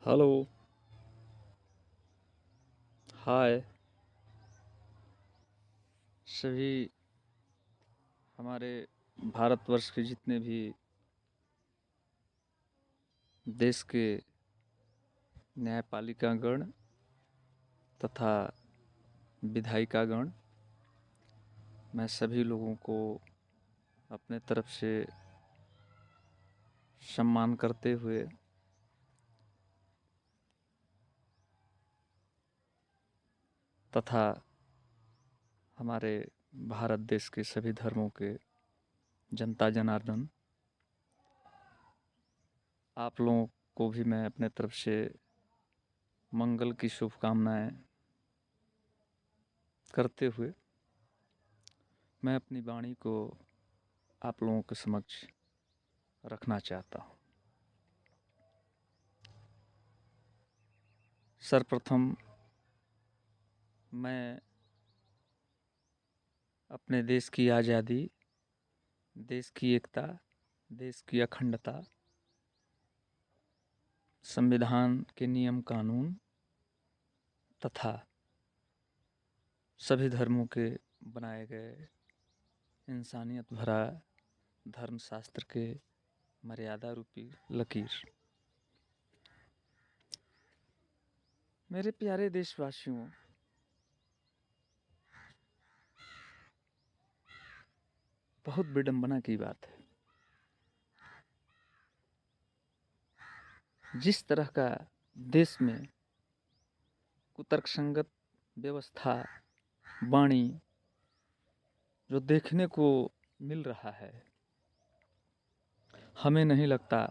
Hello. हाय। सभी हमारे भारतवर्ष के जितने भी देश के न्यायपालिकागण तथा विधायिकागण, मैं सभी लोगों को अपने तरफ से सम्मान करते हुए तथा हमारे भारत देश के सभी धर्मों के जनता जनार्दन, आप लोगों को भी मैं अपने तरफ से मंगल की शुभकामनाएं करते हुए मैं अपनी वाणी को आप लोगों के समक्ष रखना चाहता हूँ। सर्वप्रथम मैं अपने देश की आज़ादी, देश की एकता, देश की अखंडता, संविधान के नियम कानून तथा सभी धर्मों के बनाए गए इंसानियत भरा धर्मशास्त्र के मर्यादा रूपी लकीर, मेरे प्यारे देशवासियों, बहुत विडंबना की बात है। जिस तरह का देश में कुतर्कसंगत व्यवस्था, वाणी जो देखने को मिल रहा है, हमें नहीं लगता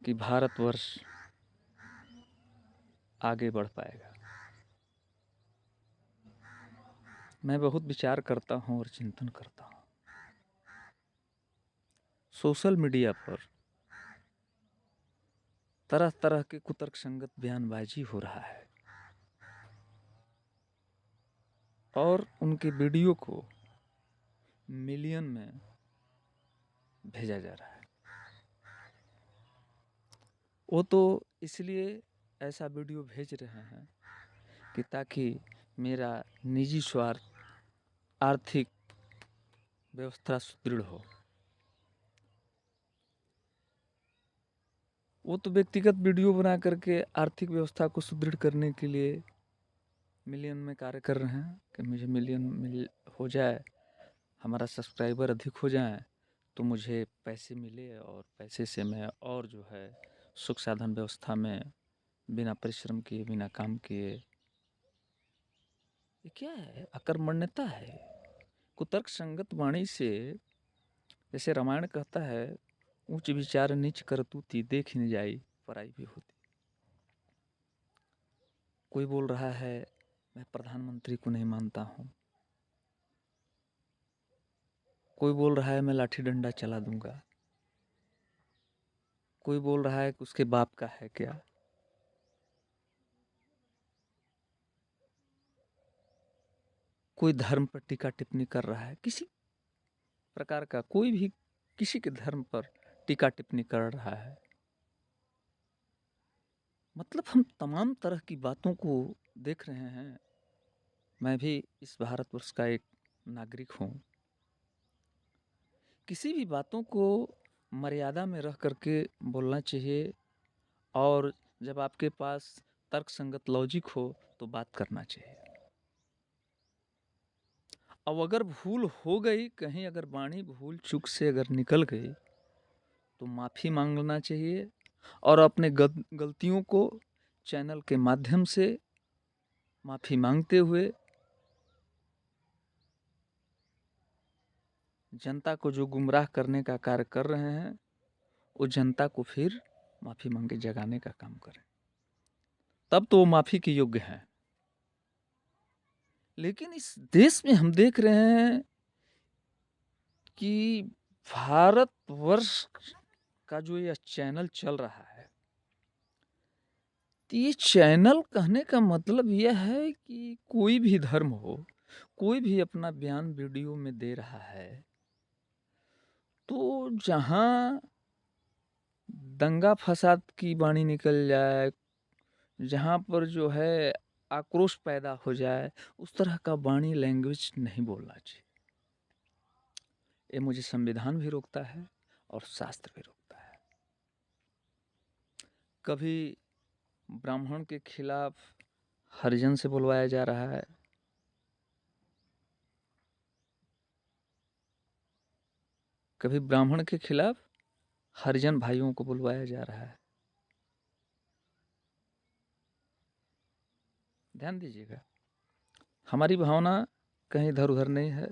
कि भारतवर्ष आगे बढ़ पाएगा। मैं बहुत विचार करता हूँ और चिंतन करता हूँ। सोशल मीडिया पर तरह तरह के कुतर्कसंगत बयानबाजी हो रहा है और उनके वीडियो को मिलियन में भेजा जा रहा है। वो तो इसलिए ऐसा वीडियो भेज रहे हैं कि ताकि मेरा निजी स्वार्थ, आर्थिक व्यवस्था सुदृढ़ हो। वो तो व्यक्तिगत वीडियो बना करके आर्थिक व्यवस्था को सुदृढ़ करने के लिए मिलियन में कार्य कर रहे हैं कि मुझे मिल हो जाए, हमारा सब्सक्राइबर अधिक हो जाए तो मुझे पैसे मिले और पैसे से मैं और जो है सुख साधन व्यवस्था में बिना परिश्रम किए, बिना काम किए, ये क्या है? अकर्मण्यता है। कुतर्क संगत वाणी से, जैसे रामायण कहता है, ऊंच विचार नीच करतूती देख न जाई पराई भी होती। कोई बोल रहा है मैं प्रधानमंत्री को नहीं मानता हूँ, कोई बोल रहा है मैं लाठी डंडा चला दूंगा, कोई बोल रहा है कि उसके बाप का है क्या, कोई धर्म पर टीका टिप्पणी कर रहा है, किसी प्रकार का कोई भी किसी के धर्म पर टीका टिप्पणी कर रहा है। मतलब हम तमाम तरह की बातों को देख रहे हैं। मैं भी इस भारतवर्ष का एक नागरिक हूँ। किसी भी बातों को मर्यादा में रख करके बोलना चाहिए और जब आपके पास तर्क संगत लॉजिक हो तो बात करना चाहिए। अब अगर भूल हो गई, कहीं अगर वाणी भूल चूक से अगर निकल गई तो माफ़ी मांगना चाहिए और अपने गलतियों को चैनल के माध्यम से माफ़ी मांगते हुए जनता को जो गुमराह करने का कार्य कर रहे हैं, वो जनता को फिर माफ़ी मांगे जगाने का काम करें, तब तो वो माफ़ी के योग्य हैं। लेकिन इस देश में हम देख रहे हैं कि भारतवर्ष का जो यह चैनल चल रहा है, तो ये चैनल कहने का मतलब यह है कि कोई भी धर्म हो, कोई भी अपना बयान वीडियो में दे रहा है, तो जहाँ दंगा फसाद की वाणी निकल जाए, जहाँ पर जो है आक्रोश पैदा हो जाए, उस तरह का वाणी लैंग्वेज नहीं बोलना चाहिए। ये मुझे संविधान भी रोकता है और शास्त्र भी रोकता है। कभी ब्राह्मण के खिलाफ हरिजन से बुलवाया जा रहा है, कभी ब्राह्मण के खिलाफ हरिजन भाइयों को बुलवाया जा रहा है। ध्यान दीजिएगा, हमारी भावना कहीं इधर उधर नहीं है।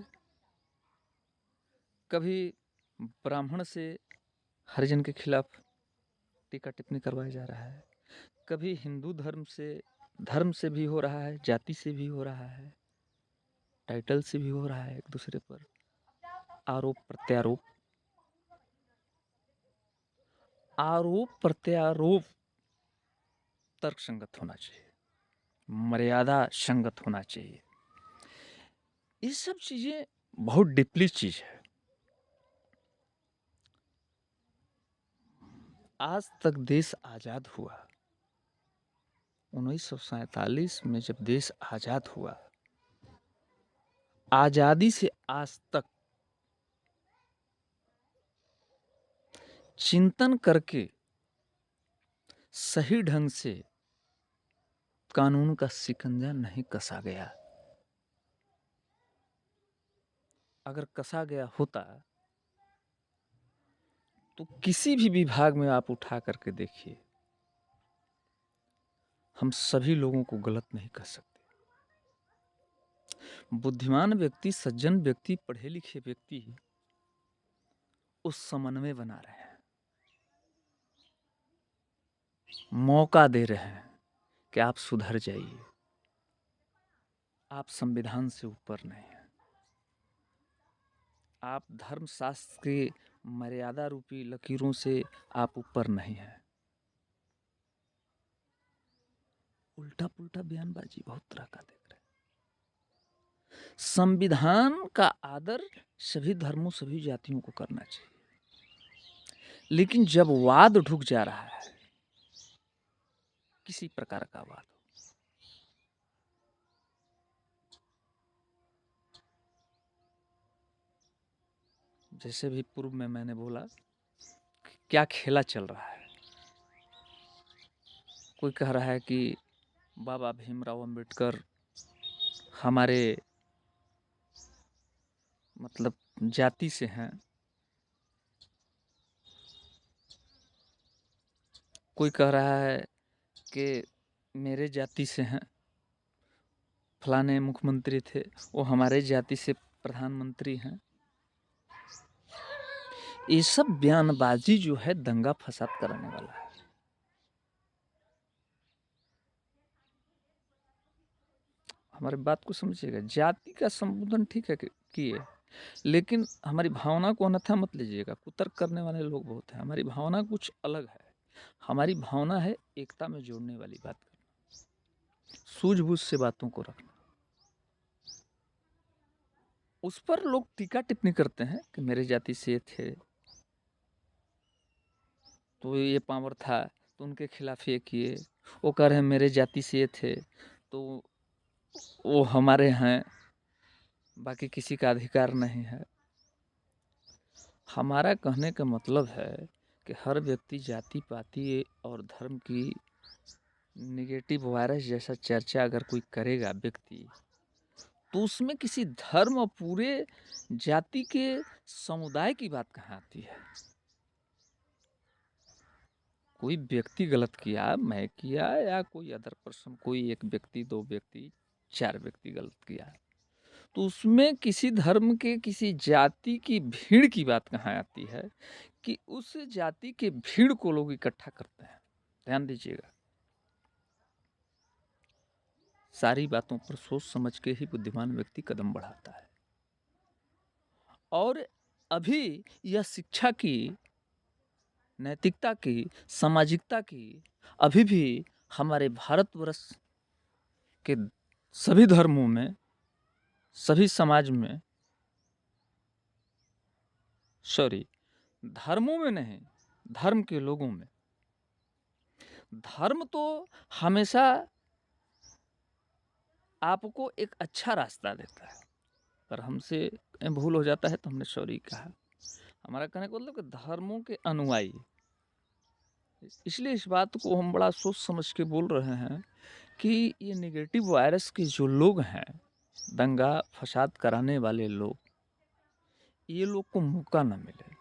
कभी ब्राह्मण से हरिजन के खिलाफ टीका टिप्पणी करवाया जा रहा है, कभी हिंदू धर्म से भी हो रहा है, जाति से भी हो रहा है, टाइटल से भी हो रहा है। एक दूसरे पर आरोप प्रत्यारोप, आरोप प्रत्यारोप तर्क संगत होना चाहिए, मर्यादा संगत होना चाहिए। ये सब चीजें बहुत डीपली चीज है। आज तक देश आजाद हुआ, 1947 में जब देश आजाद हुआ, आजादी से आज तक चिंतन करके सही ढंग से कानून का शिकंजा नहीं कसा गया। अगर कसा गया होता तो किसी भी विभाग में आप उठा करके देखिए, हम सभी लोगों को गलत नहीं कह सकते। बुद्धिमान व्यक्ति, सज्जन व्यक्ति, पढ़े लिखे व्यक्ति उस समन्वय बना रहे हैं, मौका दे रहे हैं कि आप सुधर जाइए, आप संविधान से ऊपर नहीं हैं, आप धर्मशास्त्र के मर्यादा रूपी लकीरों से आप ऊपर नहीं हैं। उल्टा पुल्टा बयानबाजी बहुत तरह का देख रहे हैं। संविधान का आदर सभी धर्मों, सभी जातियों को करना चाहिए, लेकिन जब वाद ढुक जा रहा है, किसी प्रकार का वाद हो, जैसे भी पूर्व में मैंने बोला, क्या खेला चल रहा है। कोई कह रहा है कि बाबा भीमराव अंबेडकर हमारे मतलब जाति से हैं, कोई कह रहा है कि मेरे जाति से हैं, फलाने मुख्यमंत्री थे वो हमारे जाति से प्रधानमंत्री हैं। ये सब बयानबाजी जो है दंगा फसाद कराने वाला है। हमारी बात को समझिएगा, जाति का संबोधन ठीक है किए, लेकिन हमारी भावना को अन्यथा मत लीजिएगा। कुतर्क करने वाले लोग बहुत हैं। हमारी भावना कुछ अलग है। हमारी भावना है एकता में जोड़ने वाली बात करना, सूझबूझ से बातों को रखना। उस पर लोग टीका टिप्पणी करते हैं कि मेरे जाति से थे तो ये पावर था, तो उनके खिलाफ ये किए। वो कह रहे हैं मेरे जाति से थे तो वो हमारे हैं, बाकी किसी का अधिकार नहीं है। हमारा कहने का मतलब है कि हर व्यक्ति जाति पाति और धर्म की निगेटिव वायरस जैसा चर्चा अगर कोई करेगा व्यक्ति, तो उसमें किसी धर्म और पूरे जाति के समुदाय की बात कहाँ आती है। कोई व्यक्ति गलत किया, मैं किया या कोई अदर पर्सन, कोई एक व्यक्ति, दो व्यक्ति, चार व्यक्ति गलत किया, तो उसमें किसी धर्म के किसी जाति की भीड़ की बात कहाँ आती है कि उस जाति के भीड़ को लोग इकट्ठा करते हैं। ध्यान दीजिएगा, सारी बातों पर सोच समझ के ही बुद्धिमान व्यक्ति कदम बढ़ाता है। और अभी यह शिक्षा की, नैतिकता की, सामाजिकता की अभी भी हमारे भारतवर्ष के सभी धर्मों में, सभी समाज में, धर्मों में नहीं, धर्म के लोगों में धर्म तो हमेशा आपको एक अच्छा रास्ता देता है। पर हमसे भूल हो जाता है तो हमने सॉरी कहा। हमारा कहने का मतलब कि धर्मों के अनुयायी, इसलिए इस बात को हम बड़ा सोच समझ के बोल रहे हैं कि ये नेगेटिव वायरस के जो लोग हैं, दंगा फसाद कराने वाले लोग, ये लोग को मौका ना मिले।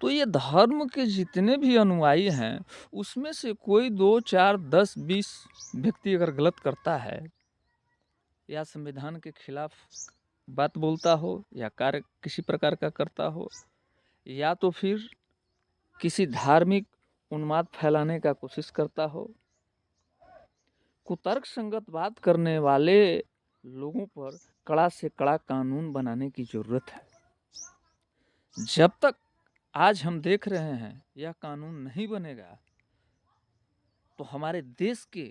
तो ये धर्म के जितने भी अनुयायी हैं, उसमें से कोई 2, 4, 10, 20 व्यक्ति अगर गलत करता है या संविधान के खिलाफ बात बोलता हो या कार्य किसी प्रकार का करता हो, या तो फिर किसी धार्मिक उन्माद फैलाने का कोशिश करता हो, कुतर्क संगत बात करने वाले लोगों पर कड़ा से कड़ा कानून बनाने की जरूरत है। जब तक आज हम देख रहे हैं यह कानून नहीं बनेगा तो हमारे देश के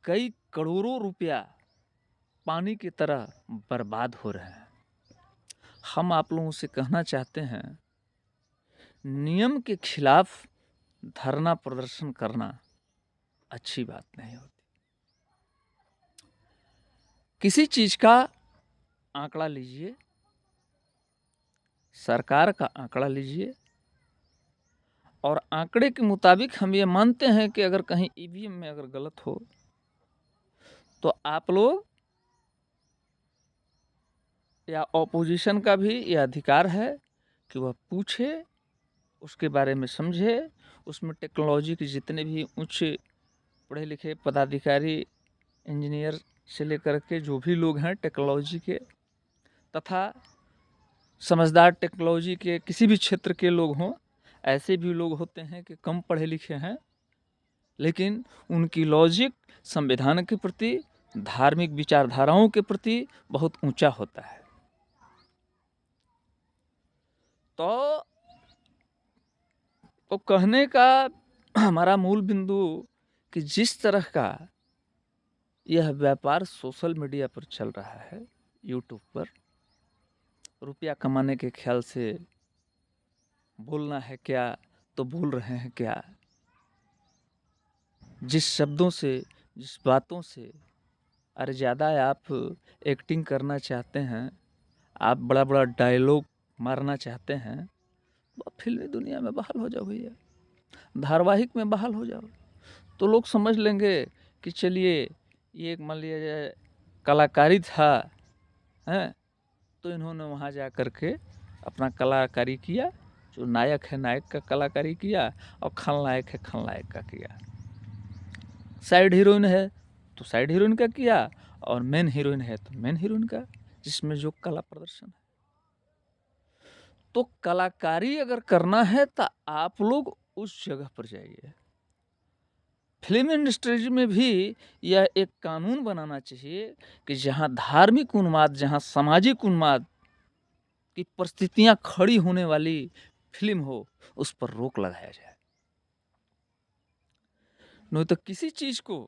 कई करोड़ों रुपया पानी की तरह बर्बाद हो रहे हैं। हम आप लोगों से कहना चाहते हैं, नियम के खिलाफ धरना प्रदर्शन करना अच्छी बात नहीं होती। किसी चीज का आंकड़ा लीजिए, सरकार का आंकड़ा लीजिए, और आंकड़े के मुताबिक हम ये मानते हैं कि अगर कहीं ईवीएम में अगर गलत हो तो आप लोग या ऑपोजिशन का भी यह अधिकार है कि वह पूछे, उसके बारे में समझे, उसमें टेक्नोलॉजी के जितने भी उच्च पढ़े लिखे पदाधिकारी, इंजीनियर से लेकर के जो भी लोग हैं टेक्नोलॉजी के, तथा समझदार टेक्नोलॉजी के किसी भी क्षेत्र के लोग हों, ऐसे भी लोग होते हैं कि कम पढ़े लिखे हैं लेकिन उनकी लॉजिक संविधान के प्रति, धार्मिक विचारधाराओं के प्रति बहुत ऊंचा होता है। तो कहने का हमारा मूल बिंदु कि जिस तरह का यह व्यापार सोशल मीडिया पर चल रहा है, यूट्यूब पर रुपया कमाने के ख्याल से बोलना है क्या तो बोल रहे हैं क्या, जिस शब्दों से, जिस बातों से, अरे ज़्यादा आप एक्टिंग करना चाहते हैं, आप बड़ा बड़ा डायलॉग मारना चाहते हैं, तो फिल्मी दुनिया में बहाल हो जाओ भैया, धारावाहिक में बहाल हो जाओ, तो लोग समझ लेंगे कि चलिए ये एक मान लिया जाए कलाकारी था, हैं, तो इन्होंने वहाँ जा कर के अपना कलाकारी किया, जो नायक है नायक का कलाकारी किया और खलनायक है खलनायक का किया, साइड हीरोइन है तो साइड हीरोइन का किया और मेन हीरोइन है तो मेन हीरोइन का, जिसमें जो कला प्रदर्शन है। तो कलाकारी अगर करना है तो आप लोग उस जगह पर जाइए। फिल्म इंडस्ट्री में भी यह एक कानून बनाना चाहिए कि जहां धार्मिक उन्माद, जहां सामाजिक उन्माद की परिस्थितियां खड़ी होने वाली फिल्म हो, उस पर रोक लगाया जाए। नहीं तो किसी चीज को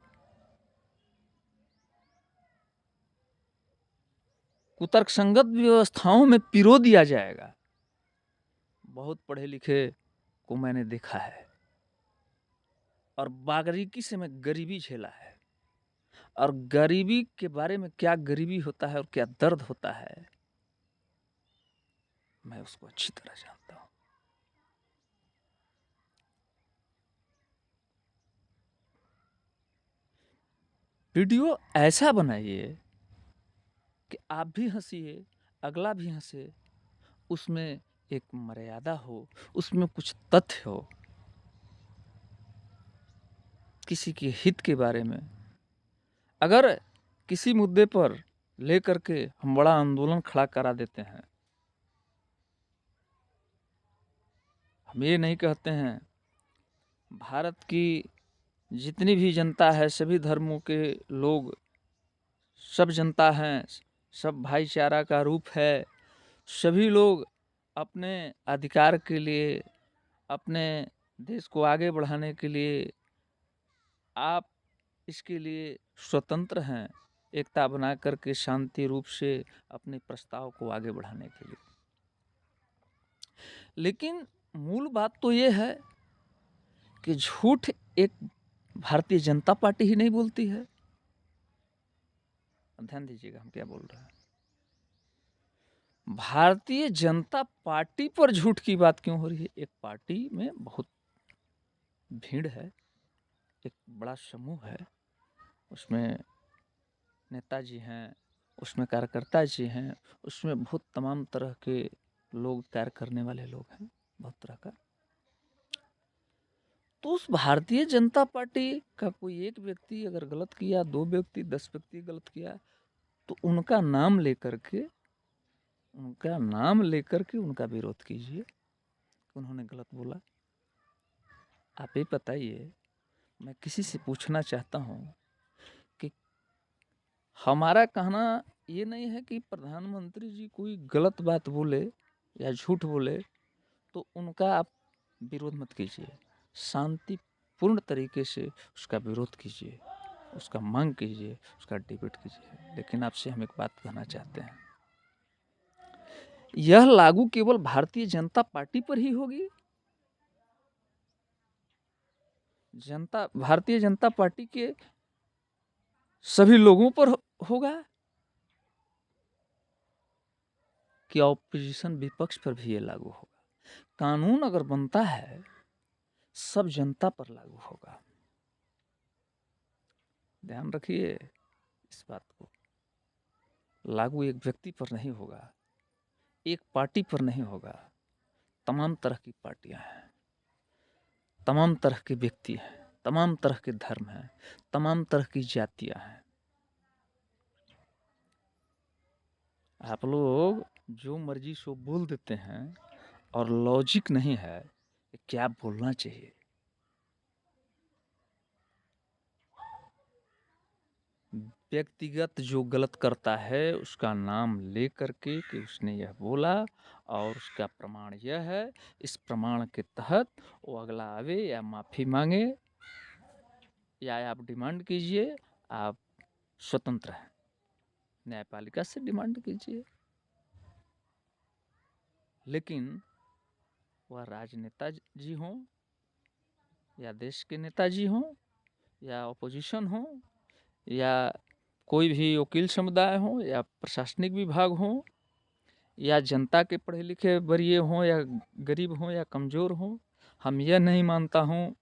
कुतर्क संगत व्यवस्थाओं में पिरो दिया जाएगा। बहुत पढ़े लिखे को मैंने देखा है और बारीकी से मैं गरीबी झेला है, और गरीबी के बारे में क्या गरीबी होता है और क्या दर्द होता है मैं उसको अच्छी तरह जानता हूं। वीडियो ऐसा बनाइए कि आप भी हंसिए, अगला भी हंसे, उसमें एक मर्यादा हो, उसमें कुछ तथ्य हो, किसी के हित के बारे में। अगर किसी मुद्दे पर लेकर के हम बड़ा आंदोलन खड़ा करा देते हैं, हम ये नहीं कहते हैं भारत की जितनी भी जनता है, सभी धर्मों के लोग, सब जनता हैं, सब भाईचारा का रूप है, सभी लोग अपने अधिकार के लिए, अपने देश को आगे बढ़ाने के लिए, आप इसके लिए स्वतंत्र हैं, एकता बना करके शांति रूप से अपने प्रस्ताव को आगे बढ़ाने के लिए। लेकिन मूल बात तो ये है कि झूठ एक भारतीय जनता पार्टी ही नहीं बोलती है। ध्यान दीजिएगा हम क्या बोल रहे हैं। भारतीय जनता पार्टी पर झूठ की बात क्यों हो रही है? एक पार्टी में बहुत भीड़ है, एक बड़ा समूह है, उसमें नेताजी हैं, उसमें कार्यकर्ता जी हैं, उसमें बहुत तमाम तरह के लोग, कार्य करने वाले लोग हैं, बहुत तरह का। तो उस भारतीय जनता पार्टी का कोई एक व्यक्ति अगर गलत किया, 2 व्यक्ति, 10 व्यक्ति गलत किया, तो उनका नाम लेकर के उनका विरोध कीजिए कि उन्होंने गलत बोला। आप ही बताइए, मैं किसी से पूछना चाहता हूँ कि हमारा कहना ये नहीं है कि प्रधानमंत्री जी कोई गलत बात बोले या झूठ बोले तो उनका आप विरोध मत कीजिए। शांतिपूर्ण तरीके से उसका विरोध कीजिए, उसका मांग कीजिए, उसका डिबेट कीजिए। लेकिन आपसे हम एक बात कहना चाहते हैं, यह लागू केवल भारतीय जनता पार्टी पर ही होगी। भारतीय जनता पार्टी के सभी लोगों पर होगा कि ऑपोजिशन विपक्ष पर भी ये लागू होगा? कानून अगर बनता है सब जनता पर लागू होगा। ध्यान रखिए इस बात को। लागू एक व्यक्ति पर नहीं होगा, एक पार्टी पर नहीं होगा। तमाम तरह की पार्टियां हैं, तमाम तरह के व्यक्ति हैं, तमाम तरह के धर्म हैं, तमाम तरह की जातियां हैं। आप लोग जो मर्जी सो बोल देते हैं और लॉजिक नहीं है कि क्या बोलना चाहिए। व्यक्तिगत जो गलत करता है उसका नाम ले करके कि उसने यह बोला और उसका प्रमाण यह है, इस प्रमाण के तहत वो अगला आवे या माफ़ी मांगे या आप डिमांड कीजिए। आप स्वतंत्र हैं, न्यायपालिका से डिमांड कीजिए। लेकिन वह राजनेता जी हों या देश के नेताजी हों या अपोजिशन हो या कोई भी वकील समुदाय हो या प्रशासनिक विभाग हो या जनता के पढ़े लिखे वरीय हों या गरीब हों या कमज़ोर हों, हम यह नहीं मानता हूँ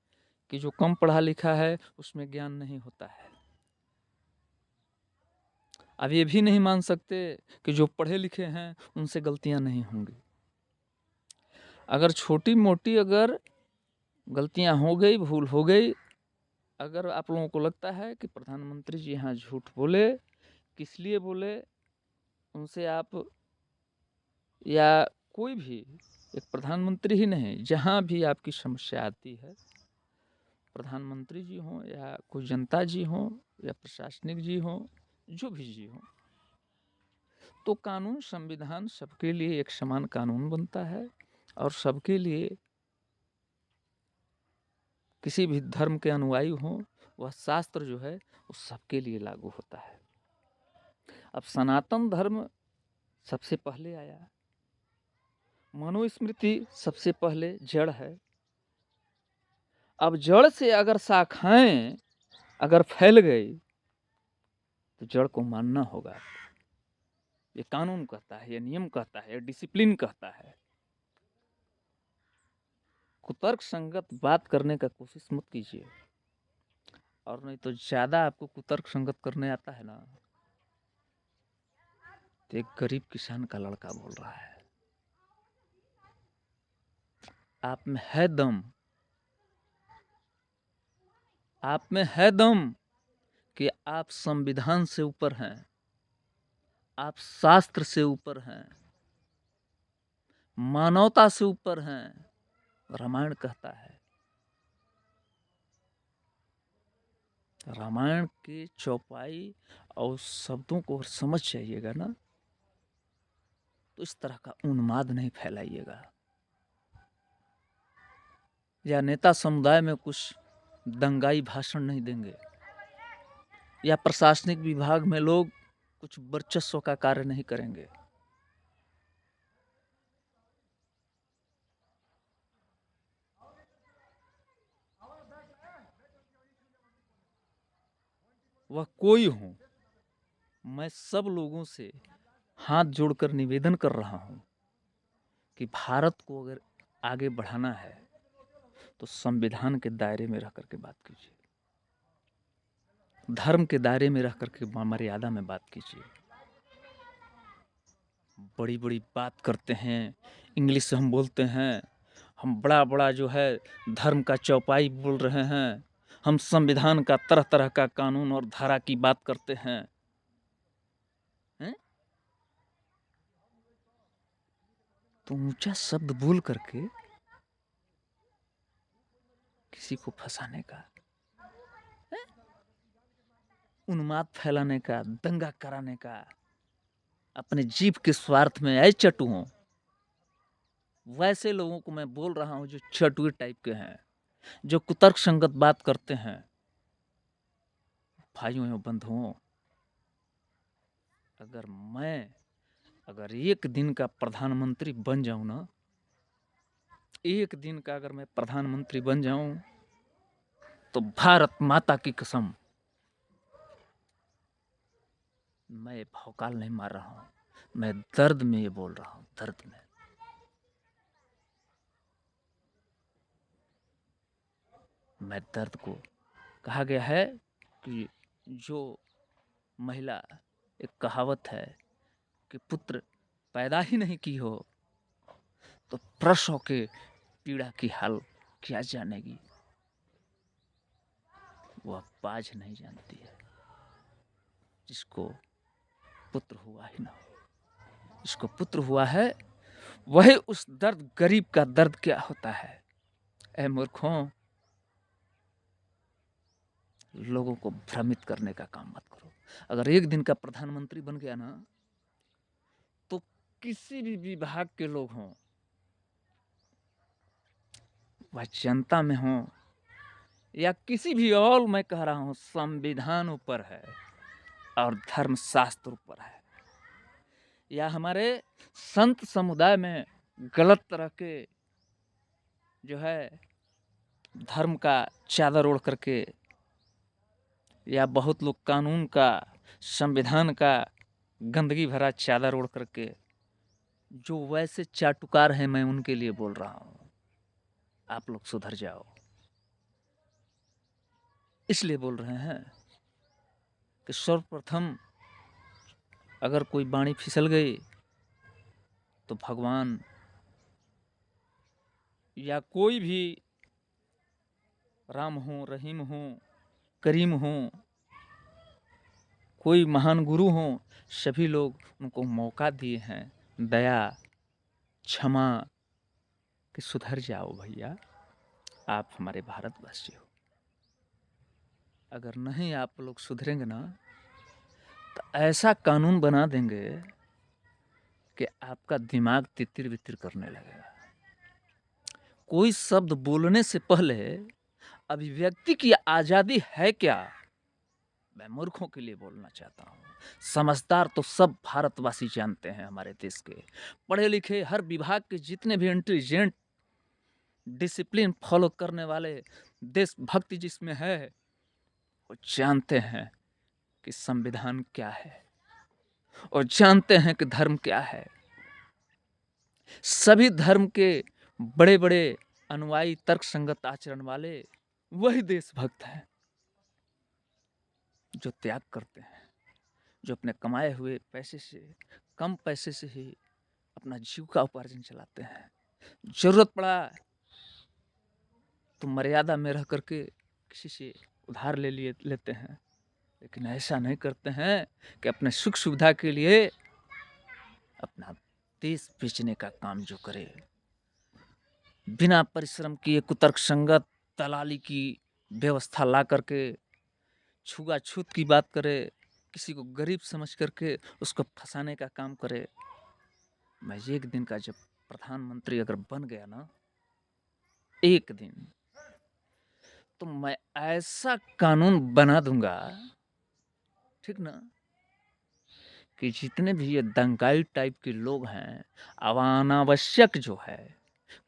कि जो कम पढ़ा लिखा है उसमें ज्ञान नहीं होता है। अब ये भी नहीं मान सकते कि जो पढ़े लिखे हैं उनसे गलतियाँ नहीं होंगी। अगर छोटी मोटी अगर गलतियाँ हो गई, भूल हो गई, अगर आप लोगों को लगता है कि प्रधानमंत्री जी यहाँ झूठ बोले, किस लिए बोले, उनसे आप या कोई भी, एक प्रधानमंत्री ही नहीं, जहाँ भी आपकी समस्या आती है, प्रधानमंत्री जी हों या कोई जनता जी हों या प्रशासनिक जी हों, जो भी जी हों, तो कानून संविधान सबके लिए एक समान कानून बनता है और सबके लिए, किसी भी धर्म के अनुयायी हों, वह शास्त्र जो है वो सबके लिए लागू होता है। अब सनातन धर्म सबसे पहले आया, मनुस्मृति सबसे पहले जड़ है। अब जड़ से अगर शाखाएं अगर फैल गई तो जड़ को मानना होगा। ये कानून कहता है, ये नियम कहता है, ये डिसिप्लिन कहता है। कुतर्क संगत बात करने का कोशिश मत कीजिए, और नहीं तो ज्यादा आपको कुतर्क संगत करने आता है ना, तो एक गरीब किसान का लड़का बोल रहा है, आप में है दम, आप में है दम कि आप संविधान से ऊपर हैं, आप शास्त्र से ऊपर हैं, मानवता से ऊपर हैं। रामायण कहता है, रामायण की चौपाई और शब्दों को समझ जाइएगा ना, तो इस तरह का उन्माद नहीं फैलाइएगा। या नेता समुदाय में कुछ दंगाई भाषण नहीं देंगे, या प्रशासनिक विभाग में लोग कुछ वर्चस्व का कार्य नहीं करेंगे। वह कोई हो, मैं सब लोगों से हाथ जोड़कर निवेदन कर रहा हूं कि भारत को अगर आगे बढ़ाना है तो संविधान के दायरे में रह करके बात कीजिए, धर्म के दायरे में रह करके मर्यादा में बात कीजिए। बड़ी बड़ी बात करते हैं, इंग्लिश से हम बोलते हैं, हम बड़ा बड़ा जो है धर्म का चौपाई बोल रहे हैं, हम संविधान का तरह तरह का कानून और धारा की बात करते हैं, तो ऊंचा शब्द बोल करके किसी को फंसाने का, उन्माद फैलाने का, दंगा कराने का, अपने जीभ के स्वार्थ में ऐ चटु हों, वैसे लोगों को मैं बोल रहा हूं जो चटुए टाइप के हैं, जो कुतर्क संगत बात करते हैं। भाइयों एवं बंधुओं, अगर एक दिन का प्रधानमंत्री बन जाऊं ना, एक दिन का अगर मैं प्रधानमंत्री बन जाऊं, तो भारत माता की कसम, मैं भौकाल नहीं मार रहा हूं, मैं दर्द में ये बोल रहा हूं, दर्द में। मैं दर्द को, कहा गया है कि जो महिला, एक कहावत है कि पुत्र पैदा ही नहीं की हो तो प्रसव के पीड़ा की हाल क्या जानेगी, वह बाज नहीं जानती है। जिसको पुत्र हुआ ही ना हो, जिसको पुत्र हुआ है वही उस दर्द, गरीब का दर्द क्या होता है। ऐ मूर्खों, लोगों को भ्रमित करने का काम मत करो। अगर एक दिन का प्रधानमंत्री बन गया ना, तो किसी भी विभाग के लोग हों, वह जनता में हों या किसी भी और, मैं कह रहा हूं संविधान ऊपर है और धर्म शास्त्र ऊपर है, या हमारे संत समुदाय में गलत तरह के जो है धर्म का चादर ओढ़ करके, या बहुत लोग कानून का, संविधान का गंदगी भरा चादर ओढ़ करके, जो वैसे चाटुकार हैं, मैं उनके लिए बोल रहा हूं, आप लोग सुधर जाओ। इसलिए बोल रहे हैं कि सर्वप्रथम अगर कोई बाणी फिसल गई तो भगवान या कोई भी, राम हो, रहीम हो, करीम हो, कोई महान गुरु हो, सभी लोग उनको मौका दिए हैं, दया, क्षमा, कि सुधर जाओ भैया, आप हमारे भारतवासी हो। अगर नहीं आप लोग सुधरेंगे ना, तो ऐसा कानून बना देंगे कि आपका दिमाग तितिर बितिर करने लगेगा। कोई शब्द बोलने से पहले अभिव्यक्ति की आजादी है क्या, मैं मूर्खों के लिए बोलना चाहता हूँ। समझदार तो सब भारतवासी जानते हैं, हमारे देश के पढ़े लिखे, हर विभाग के जितने भी इंटेलिजेंट, डिसिप्लिन फॉलो करने वाले, देशभक्ति जिसमें है, वो जानते हैं कि संविधान क्या है और जानते हैं कि धर्म क्या है। सभी धर्म के बड़े बड़े अनुयायी, तर्क संगत आचरण वाले वही देशभक्त हैं जो त्याग करते हैं, जो अपने कमाए हुए पैसे से, कम पैसे से ही अपना जीविका उपार्जन चलाते हैं। जरूरत पड़ा तो मर्यादा में रह करके किसी से उधार लेते हैं, लेकिन ऐसा नहीं करते हैं कि अपने सुख सुविधा के लिए अपना देश बेचने का काम जो करे, बिना परिश्रम किए कुतर्क संगत दलाली की व्यवस्था ला करके छुआछूत की बात करे, किसी को गरीब समझ करके उसको फंसाने का काम करे। मैं एक दिन का जब प्रधानमंत्री अगर बन गया ना, एक दिन, तो मैं ऐसा कानून बना दूंगा, ठीक ना, कि जितने भी ये दंगाई टाइप के लोग हैं, अनावश्यक जो है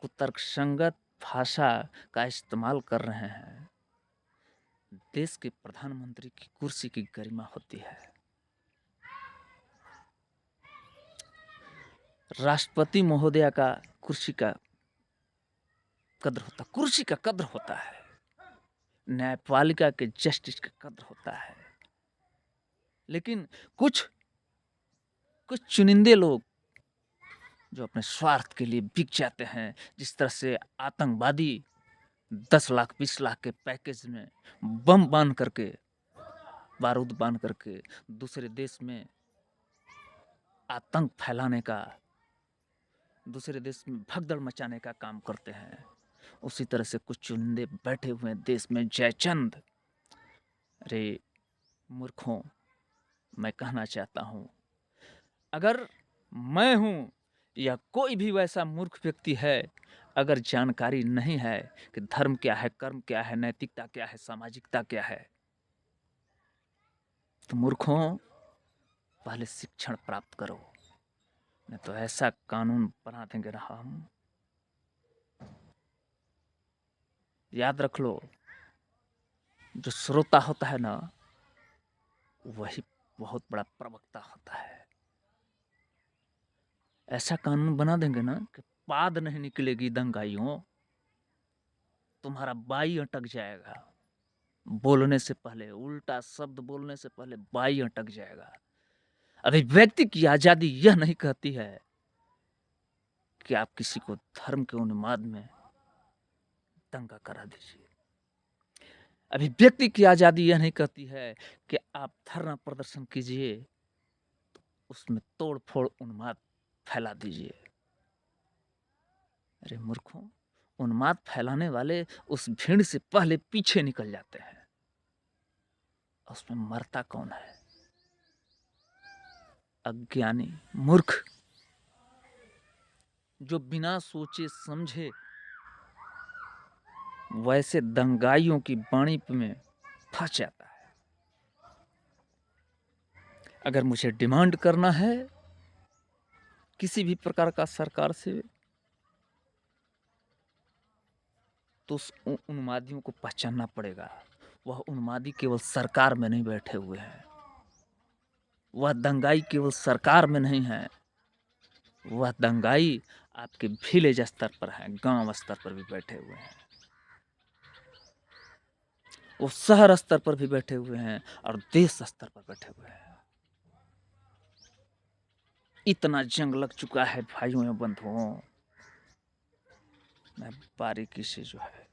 कुतर्क संगत भाषा का इस्तेमाल कर रहे हैं, देश के प्रधानमंत्री की कुर्सी की गरिमा होती है। राष्ट्रपति महोदया का कुर्सी का कद्र होता, कुर्सी का कद्र होता है। न्यायपालिका के जस्टिस का कद्र होता है। लेकिन कुछ चुनिंदे लोग जो अपने स्वार्थ के लिए बिक जाते हैं, जिस तरह से आतंकवादी 10 लाख 20 लाख के पैकेज में बम बांध करके, बारूद बांध करके दूसरे देश में आतंक फैलाने का, दूसरे देश में भगदड़ मचाने का काम करते हैं, उसी तरह से कुछ चुनिंदे बैठे हुए देश में जयचंद। अरे मूर्खों, मैं कहना चाहता हूं, अगर मैं हूं या कोई भी वैसा मूर्ख व्यक्ति है, अगर जानकारी नहीं है कि धर्म क्या है, कर्म क्या है, नैतिकता क्या है, सामाजिकता क्या है, तो मूर्खों पहले शिक्षण प्राप्त करो, नहीं तो ऐसा कानून बना देंगे ना हम। याद रख लो, जो श्रोता होता है ना, वही बहुत बड़ा प्रवक्ता होता है। ऐसा कानून बना देंगे ना कि पाद नहीं निकलेगी दंगाइयों, तुम्हारा बाई अटक जाएगा। बोलने से पहले, उल्टा शब्द बोलने से पहले बाई अटक जाएगा। अभिव्यक्ति की आजादी यह नहीं कहती है कि आप किसी को धर्म के उन्माद में दंगा करा दीजिए। अभिव्यक्ति की आजादी यह नहीं कहती है कि आप धरना प्रदर्शन कीजिए, तो उसमें तोड़ फोड़ उन्माद फैला दीजिए। अरे मूर्खों, उन्माद फैलाने वाले उस भीड़ से पहले पीछे निकल जाते हैं। उसमें मरता कौन है? अज्ञानी मूर्ख, जो बिना सोचे समझे वैसे दंगाइयों की वाणी में फंस जाता है। अगर मुझे डिमांड करना है किसी भी प्रकार का सरकार से, तो उस उन्मादियों को पहचानना पड़ेगा। वह उन्मादी केवल सरकार में नहीं बैठे हुए हैं, वह दंगाई केवल सरकार में नहीं है, वह दंगाई आपके विलेज स्तर पर है, गांव स्तर पर भी बैठे हुए हैं, वो शहर स्तर पर भी बैठे हुए हैं और देश स्तर पर बैठे हुए हैं। इतना जंग लग चुका है भाइयों एवं बंधुओं, मैं बारीकी से जो है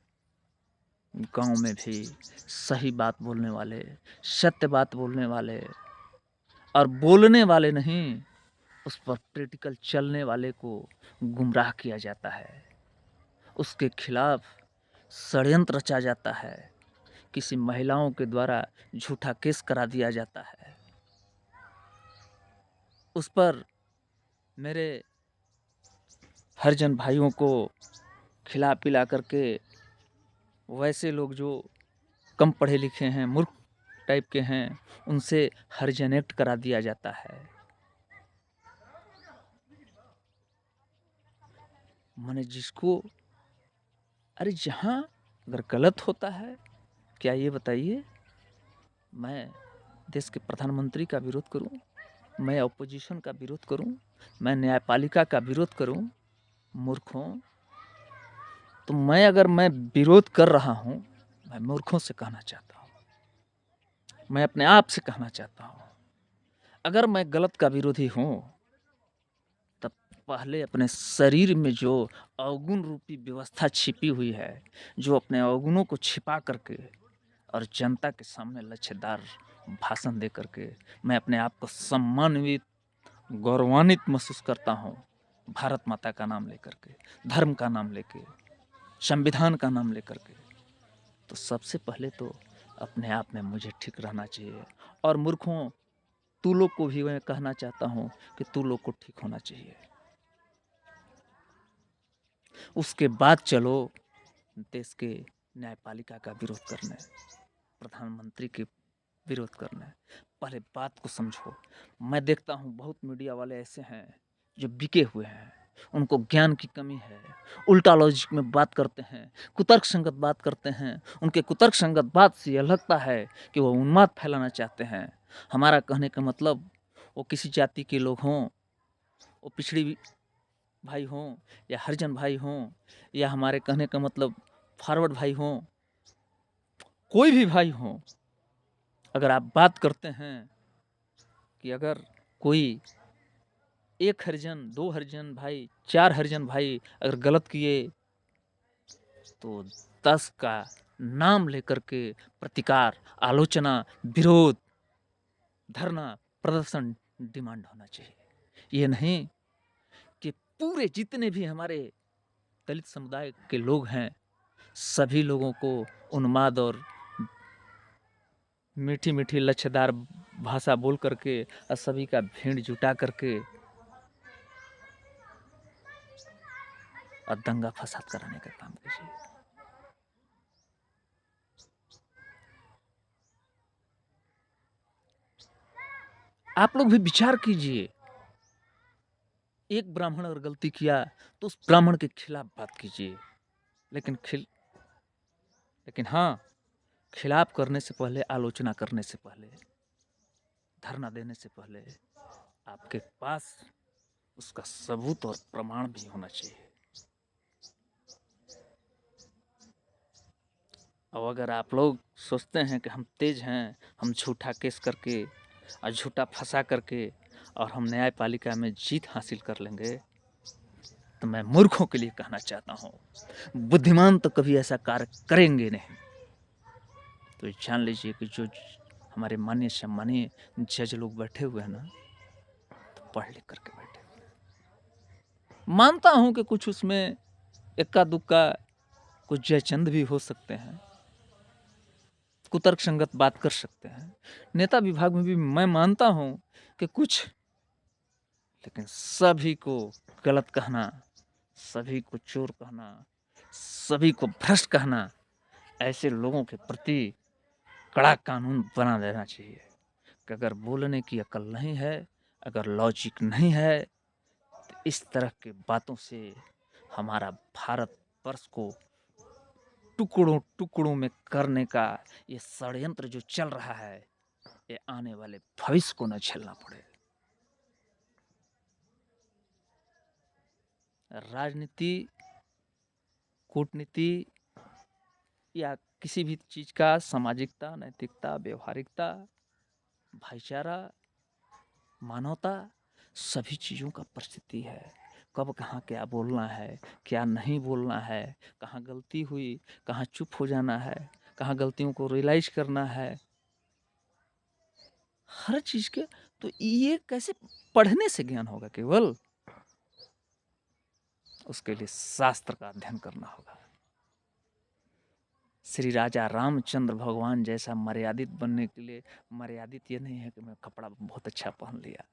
गांव में भी सही बात बोलने वाले, सत्य बात बोलने वाले और बोलने वाले नहीं, उस पर प्रैक्टिकल चलने वाले को गुमराह किया जाता है, उसके खिलाफ षड्यंत्र रचा जाता है, किसी महिलाओं के द्वारा झूठा केस करा दिया जाता है, उस पर मेरे हरिजन भाइयों को खिला पिला करके वैसे लोग जो कम पढ़े लिखे हैं, मूर्ख टाइप के हैं, उनसे हरिजन एक्ट करा दिया जाता है। माने जिसको, अरे जहाँ अगर गलत होता है, क्या ये बताइए मैं देश के प्रधानमंत्री का विरोध करूं, मैं अपोजिशन का विरोध करूं, मैं न्यायपालिका का विरोध करूं? मूर्खों, तो मैं विरोध कर रहा हूं, मैं मूर्खों से कहना चाहता हूं, मैं अपने आप से कहना चाहता हूं, अगर मैं गलत का विरोधी हूं, तब पहले अपने शरीर में जो अवगुण रूपी व्यवस्था छिपी हुई है, जो अपने अवगुणों को छिपा करके और जनता के सामने लच्छेदार भाषण दे करके मैं अपने आप को सम्मानित, गौरवान्वित महसूस करता हूँ, भारत माता का नाम लेकर के, धर्म का नाम लेके, संविधान का नाम लेकर के, तो सबसे पहले तो अपने आप में मुझे ठीक रहना चाहिए। और मूर्खों, तू लोग को भी मैं कहना चाहता हूँ कि तू लोग को ठीक होना चाहिए। उसके बाद चलो देश के न्यायपालिका का विरोध करने, प्रधानमंत्री के विरोध करने। पहले बात को समझो। मैं देखता हूँ बहुत मीडिया वाले ऐसे हैं जो बिके हुए हैं, उनको ज्ञान की कमी है, उल्टा लॉजिक में बात करते हैं, कुतर्क संगत बात करते हैं। उनके कुतर्क संगत बात से यह लगता है कि वो उन्माद फैलाना चाहते हैं। हमारा कहने का मतलब वो किसी जाति के लोग हों, वो पिछड़ी भाई हों या हरिजन भाई हों, या हमारे कहने का मतलब फॉरवर्ड भाई हों, कोई भी भाई हों, अगर आप बात करते हैं कि अगर कोई 1 हरिजन, 2 हरिजन भाई, 4 हरिजन भाई अगर गलत किए तो 10 का नाम लेकर के प्रतिकार, आलोचना, विरोध, धरना, प्रदर्शन, डिमांड होना चाहिए। ये नहीं कि पूरे जितने भी हमारे दलित समुदाय के लोग हैं, सभी लोगों को उन्माद और मीठी-मीठी लच्छेदार भाषा बोल करके और सभी का भीड़ जुटा करके और दंगा फसाद कराने का काम कीजिए। आप लोग भी विचार कीजिए, एक ब्राह्मण अगर गलती किया तो उस ब्राह्मण के खिलाफ बात कीजिए, लेकिन हाँ, खिलाफ करने से पहले, आलोचना करने से पहले, धरना देने से पहले आपके पास उसका सबूत और प्रमाण भी होना चाहिए। और अगर आप लोग सोचते हैं कि हम तेज हैं, हम झूठा केस करके और झूठा फंसा करके और हम न्यायपालिका में जीत हासिल कर लेंगे, तो मैं मूर्खों के लिए कहना चाहता हूँ, बुद्धिमान तो कभी ऐसा कार्य करेंगे नहीं। तो जान लीजिए कि जो हमारे माननीय सम्मानीय जज लोग बैठे हुए हैं ना, तो पढ़ लिख करके बैठे हुए हैं। मानता हूँ कि कुछ उसमें इक्का दुक्का कुछ जयचंद भी हो सकते हैं, कुतर्क संगत बात कर सकते हैं। नेता विभाग में भी मैं मानता हूँ कि कुछ, लेकिन सभी को गलत कहना, सभी को चोर कहना, सभी को भ्रष्ट कहना, ऐसे लोगों के प्रति कड़ा कानून बना देना चाहिए कि अगर बोलने की अकल नहीं है, अगर लॉजिक नहीं है, तो इस तरह के बातों से हमारा भारत वर्ष को टुकड़ों टुकड़ों में करने का ये षड्यंत्र जो चल रहा है, ये आने वाले भविष्य को न झेलना पड़े। राजनीति, कूटनीति या किसी भी चीज का सामाजिकता, नैतिकता, व्यवहारिकता, भाईचारा, मानवता, सभी चीज़ों का परिस्थिति है। कब कहाँ क्या बोलना है, क्या नहीं बोलना है, कहाँ गलती हुई, कहाँ चुप हो जाना है, कहाँ गलतियों को रियलाइज करना है, हर चीज़ के। तो ये कैसे पढ़ने से ज्ञान होगा? केवल उसके लिए शास्त्र का अध्ययन करना होगा। श्री राजा रामचंद्र भगवान जैसा मर्यादित बनने के लिए, मर्यादित ये नहीं है कि मैं कपड़ा बहुत अच्छा पहन लिया,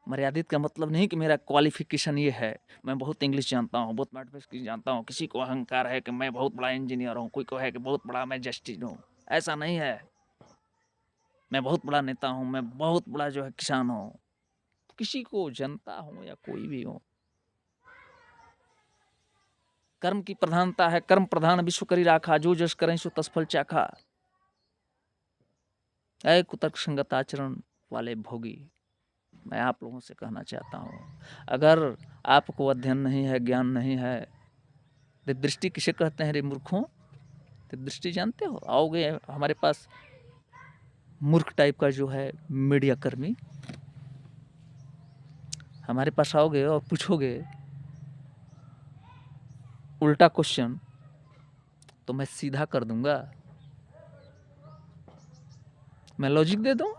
मर्यादित का मतलब नहीं कि मेरा क्वालिफिकेशन ये है, मैं बहुत इंग्लिश जानता हूँ, बहुत मैथमेटिक्स जानता हूँ, किसी को अहंकार है कि मैं बहुत बड़ा इंजीनियर हूँ, कोई को है कि बहुत बड़ा मैं जस्टिस हूँ, ऐसा नहीं है। मैं बहुत बड़ा नेता हूँ, मैं बहुत बड़ा जो है किसान हूँ, किसी को जनता हूँ या कोई भी हो, कर्म की प्रधानता है, कर्म प्रधान विश्व करी राखा, जो जस करें सो तस फल चाखा। ऐ कुतर्क संगत आचरण वाले भोगी, मैं आप लोगों से कहना चाहता हूँ, अगर आपको अध्ययन नहीं है, ज्ञान नहीं है, तो दृष्टि किसे कहते हैं रे मूर्खों? तो दृष्टि जानते हो? आओगे हमारे पास मूर्ख टाइप का जो है मीडिया कर्मी, हमारे पास आओगे और पूछोगे उल्टा क्वेश्चन, तो मैं सीधा कर दूंगा, मैं लॉजिक दे दूं।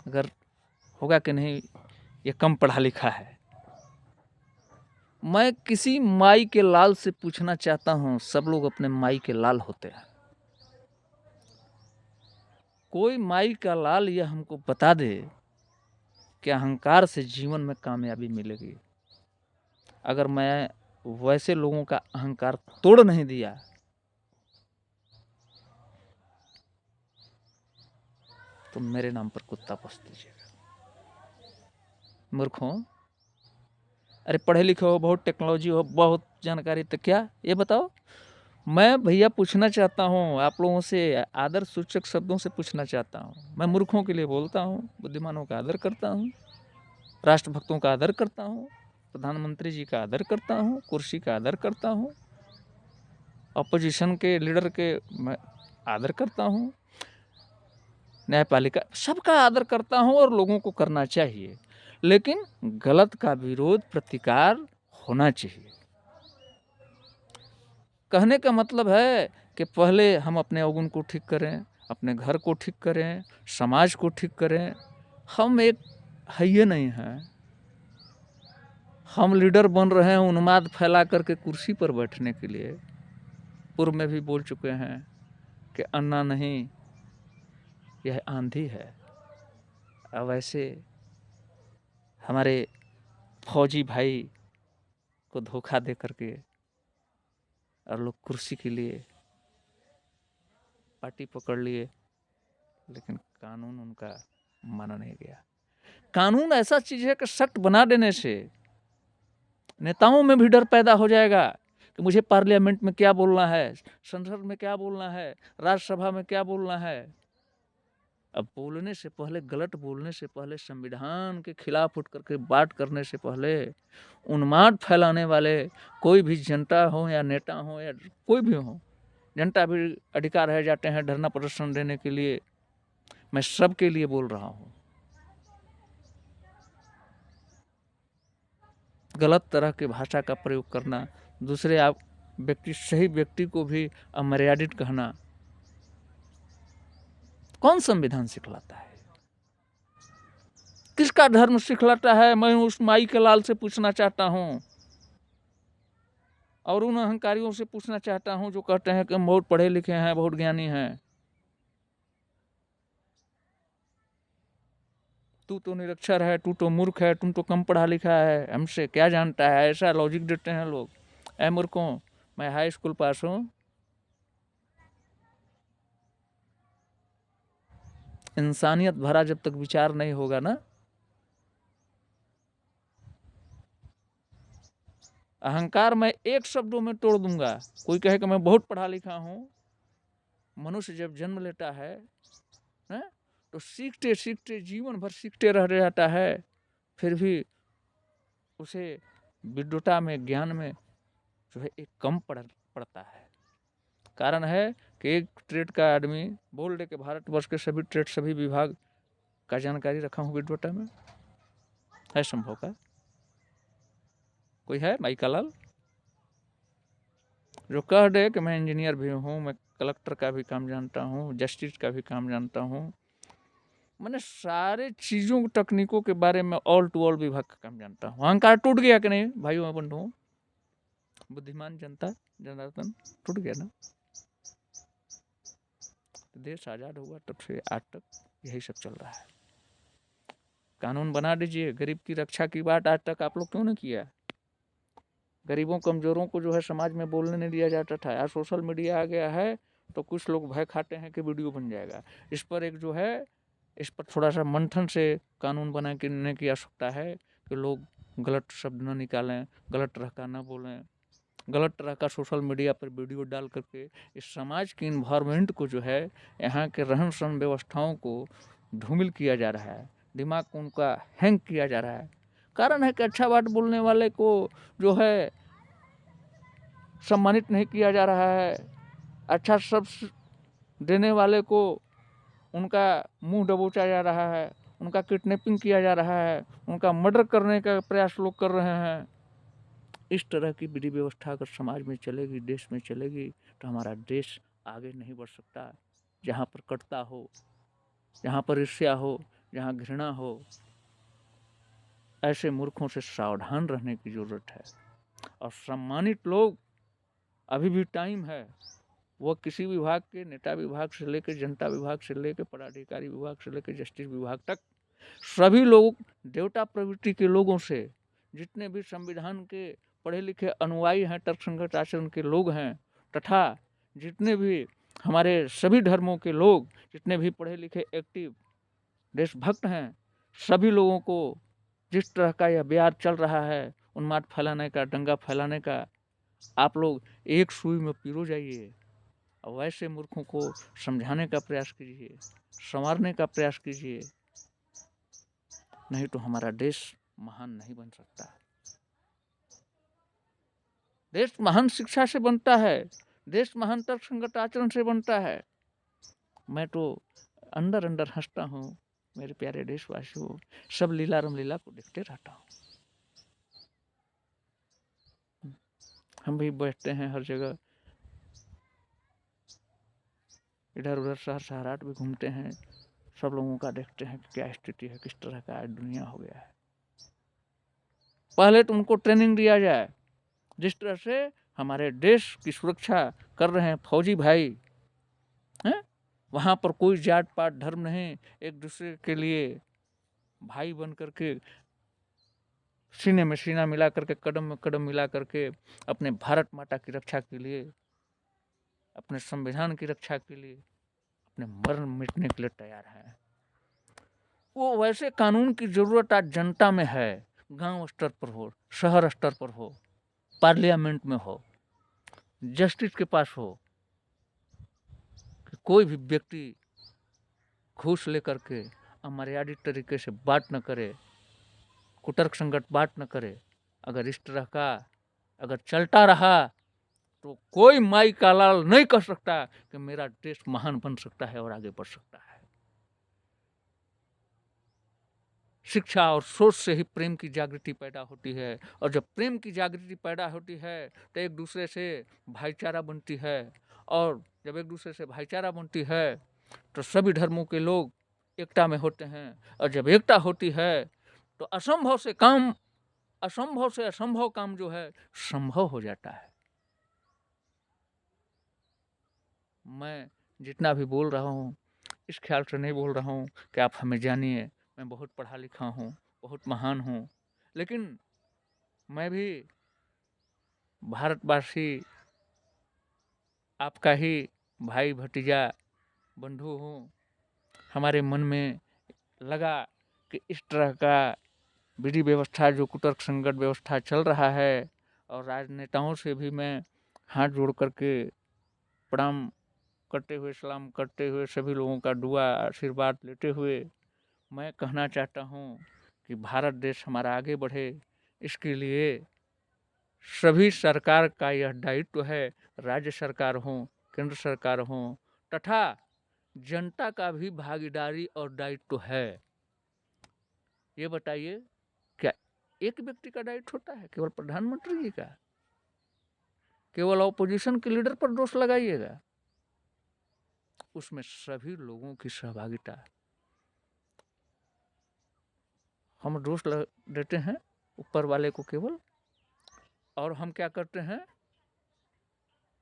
अगर होगा कि नहीं, ये कम पढ़ा लिखा है। मैं किसी माई के लाल से पूछना चाहता हूं, सब लोग अपने माई के लाल होते हैं, कोई माई का लाल यह हमको बता दे कि अहंकार से जीवन में कामयाबी मिलेगी। अगर मैं वैसे लोगों का अहंकार तोड़ नहीं दिया, तो मेरे नाम पर कुत्ता पोस दीजिएगा। मूर्खों, अरे पढ़े लिखे हो, बहुत टेक्नोलॉजी हो, बहुत जानकारी, तो क्या ये बताओ। मैं भैया पूछना चाहता हूँ आप लोगों से, आदर सूचक शब्दों से पूछना चाहता हूँ। मैं मूर्खों के लिए बोलता हूँ, बुद्धिमानों का आदर करता हूँ, राष्ट्रभक्तों का आदर करता हूँ, प्रधानमंत्री जी का आदर करता हूँ, कुर्सी का आदर करता हूँ, अपोजिशन के लीडर के मैं आदर करता हूँ, न्यायपालिका सबका आदर करता हूँ और लोगों को करना चाहिए, लेकिन गलत का विरोध प्रतिकार होना चाहिए। कहने का मतलब है कि पहले हम अपने अवगुण को ठीक करें, अपने घर को ठीक करें, समाज को ठीक करें। हम एक हइये नहीं हैं, हम लीडर बन रहे हैं उन्माद फैला करके कुर्सी पर बैठने के लिए। पूर्व में भी बोल चुके हैं कि अन्ना नहीं यह आंधी है। अब ऐसे हमारे फौजी भाई को धोखा दे करके और लोग कुर्सी के लिए पार्टी पकड़ लिए, लेकिन कानून उनका माना नहीं गया। कानून ऐसा चीज है कि सख्त बना देने से नेताओं में भी डर पैदा हो जाएगा कि मुझे पार्लियामेंट में क्या बोलना है, संसद में क्या बोलना है, राज्यसभा में क्या बोलना है। अब बोलने से पहले, गलत बोलने से पहले, संविधान के खिलाफ उठ करके बात करने से पहले, उन्माद फैलाने वाले कोई भी जनता हो या नेता हो या कोई भी हो, जनता भी अधिकार है जाते हैं धरना प्रदर्शन देने के लिए। मैं सबके लिए बोल रहा हूँ, गलत तरह की भाषा का प्रयोग करना, दूसरे आप व्यक्ति, सही व्यक्ति को भी अमर्यादित कहना, कौन संविधान सिखलाता है? किसका धर्म सिखलाता है? मैं उस माई के लाल से पूछना चाहता हूँ और उन अहंकारियों से पूछना चाहता हूँ जो कहते हैं कि हम बहुत पढ़े लिखे हैं, बहुत ज्ञानी हैं। तू तो निरक्षर है, तू तो मूर्ख है, तुम तो कम पढ़ा लिखा है, हमसे क्या जानता है, ऐसा लॉजिक देते हैं लोग। ऐ मूर्खों, मैं हाई स्कूल पास हूँ। इंसानियत भरा जब तक विचार नहीं होगा ना, अहंकार मैं एक शब्दों में तोड़ दूंगा। कोई कहे कि मैं बहुत पढ़ा लिखा हूँ। मनुष्य जब जन्म लेता है तो सीखते सीखते जीवन भर सीखते रह जाता है, फिर भी उसे विद्वता में, ज्ञान में जो है एक कम पड़ता है। कारण है कि एक ट्रेड का आदमी बोल दे कि भारतवर्ष के सभी ट्रेड, सभी विभाग का जानकारी रखा हूँ विद्वता में, है संभव का? कोई है माइका लाल जो कह दे कि मैं इंजीनियर भी हूँ, मैं कलेक्टर का भी काम जानता हूँ, जस्टिस का भी काम जानता हूँ, मैंने सारे चीज़ों तकनीकों के बारे में ऑल टू ऑल विभाग का काम जानता हूँ। अहंकार टूट गया कि नहीं भाइयों बंधुओं? बुद्धिमान जनता जनार्दन, टूट गया ना? देश आज़ाद हुआ तब से आज तक यही सब चल रहा है। कानून बना दीजिए, गरीब की रक्षा की बात आज तक आप लोग क्यों नहीं किया? गरीबों कमजोरों को जो है समाज में बोलने नहीं दिया जाता था। आज सोशल मीडिया आ गया है तो कुछ लोग भय खाते हैं कि वीडियो बन जाएगा। इस पर एक जो है, इस पर थोड़ा सा मंथन से कानून बनाने की आवश्यकता है कि लोग गलत शब्द न निकालें, गलत तरह का न बोलें, गलत तरह का सोशल मीडिया पर वीडियो डाल करके इस समाज की इन्वायरमेंट को जो है, यहाँ के रहन सहन व्यवस्थाओं को धूमिल किया जा रहा है, दिमाग को उनका हैंग किया जा रहा है। कारण है कि अच्छा बात बोलने वाले को जो है सम्मानित नहीं किया जा रहा है, अच्छा शब्द देने वाले को उनका मुंह दबोचा जा रहा है, उनका किडनैपिंग किया जा रहा है, उनका मर्डर करने का प्रयास लोग कर रहे हैं। इस तरह की विधि व्यवस्था अगर समाज में चलेगी, देश में चलेगी, तो हमारा देश आगे नहीं बढ़ सकता। जहाँ पर कटता हो, जहाँ पर ईर्ष्या हो, जहाँ घृणा हो, ऐसे मूर्खों से सावधान रहने की जरूरत है। और सम्मानित लोग, अभी भी टाइम है, वह किसी विभाग के, नेता विभाग से लेकर जनता विभाग से लेकर पदाधिकारी विभाग से लेकर जस्टिस विभाग तक, सभी लोग देवता प्रवृत्ति के लोगों से, जितने भी संविधान के पढ़े लिखे अनुयायी हैं, तर्कसंगत आचरण के लोग हैं, तथा जितने भी हमारे सभी धर्मों के लोग, जितने भी पढ़े लिखे एक्टिव देशभक्त हैं, सभी लोगों को जिस तरह का यह बयार चल रहा है उन्माद फैलाने का, दंगा फैलाने का, आप लोग एक सुई में पिरो जाइए और वैसे मूर्खों को समझाने का प्रयास कीजिए, संवारने का प्रयास कीजिए, नहीं तो हमारा देश महान नहीं बन सकता। देश महान शिक्षा से बनता है, देश महान तर्क संगत आचरण से बनता है। मैं तो अंदर अंदर हंसता हूँ मेरे प्यारे देशवासियों, सब लीला रामलीला को देखते रहता हूँ। हम भी बैठते हैं हर जगह, इधर उधर शहर शहराट भी घूमते हैं, सब लोगों का देखते हैं कि क्या स्थिति है, किस तरह का आज दुनिया हो गया है। पहले तो उनको ट्रेनिंग दिया जाए, जिस तरह से हमारे देश की सुरक्षा कर रहे हैं फौजी भाई हैं, वहाँ पर कोई जात पात धर्म नहीं, एक दूसरे के लिए भाई बन करके सीने में सीना मिला करके, कदम में कदम मिला करके अपने भारत माता की रक्षा के लिए, अपने संविधान की रक्षा के लिए, अपने मरण मिटने के लिए तैयार है। वो वैसे कानून की जरूरत आज जनता में है, गांव स्तर पर हो, शहर स्तर पर हो, पार्लियामेंट में हो, जस्टिस के पास हो, कि कोई भी व्यक्ति घूस लेकर के अमर्यादित तरीके से बात न करे, कुतर्क संगत बात न करे। अगर इस तरह का अगर चलता रहा तो कोई माई का लाल नहीं कर सकता कि मेरा देश महान बन सकता है और आगे बढ़ सकता है। शिक्षा और सोच से ही प्रेम की जागृति पैदा होती है, और जब प्रेम की जागृति पैदा होती है तो एक दूसरे से भाईचारा बनती है, और जब एक दूसरे से भाईचारा बनती है तो सभी धर्मों के लोग एकता में होते हैं, और जब एकता होती है तो असंभव से असंभव काम जो है संभव हो जाता है। मैं जितना भी बोल रहा हूँ इस ख्याल से नहीं बोल रहा हूँ कि आप हमें जानिए, मैं बहुत पढ़ा लिखा हूँ, बहुत महान हूँ, लेकिन मैं भी भारतवासी, आपका ही भाई भतीजा बंधु हूँ। हमारे मन में लगा कि इस तरह का विधि व्यवस्था जो कुतर्क संगत व्यवस्था चल रहा है, और राजनेताओं से भी मैं हाथ जोड़ करके प्रणाम करते हुए, सलाम करते हुए, सभी लोगों का दुआ आशीर्वाद लेते हुए मैं कहना चाहता हूँ कि भारत देश हमारा आगे बढ़े, इसके लिए सभी सरकार का यह दायित्व है, राज्य सरकार हो, केंद्र सरकार हो, तथा जनता का भी भागीदारी और दायित्व है। ये बताइए, क्या एक व्यक्ति का दायित्व होता है? केवल प्रधानमंत्री जी का? केवल ऑपोजिशन के लीडर पर दोष लगाइएगा? उसमें सभी लोगों की सहभागिता। हम दोष देते हैं ऊपर वाले को केवल, और हम क्या करते हैं,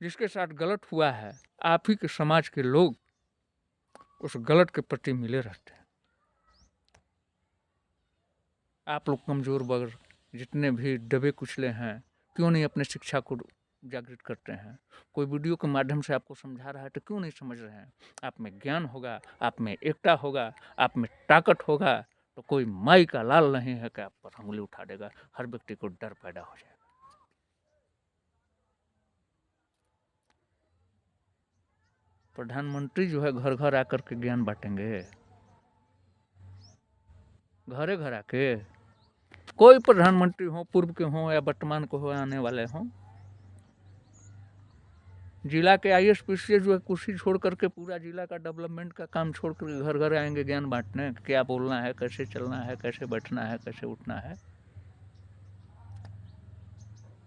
जिसके साथ गलत हुआ है आप ही के समाज के लोग उस गलत के प्रति मिले रहते हैं। आप लोग कमजोर वर्ग जितने भी दबे कुचले हैं, क्यों नहीं अपने शिक्षा को जागृत करते हैं? कोई वीडियो के माध्यम से आपको समझा रहा है तो क्यों नहीं समझ रहे हैं? आप में ज्ञान होगा, आप में एकता होगा, आप में ताकत होगा, तो कोई माई का लाल नहीं है कि आप पर उंगली उठा देगा। हर व्यक्ति को डर पैदा हो जाएगा। प्रधानमंत्री जो है घर घर आकर के ज्ञान बांटेंगे, घरे घर आके। कोई प्रधानमंत्री हो, पूर्व के हों या वर्तमान को हो, आने वाले हों, जिला के IAS PCS जो है कुर्सी छोड़ करके पूरा जिला का डेवलपमेंट का काम छोड़ कर घर घर आएंगे ज्ञान बांटने, क्या बोलना है, कैसे चलना है, कैसे बैठना है, कैसे उठना है।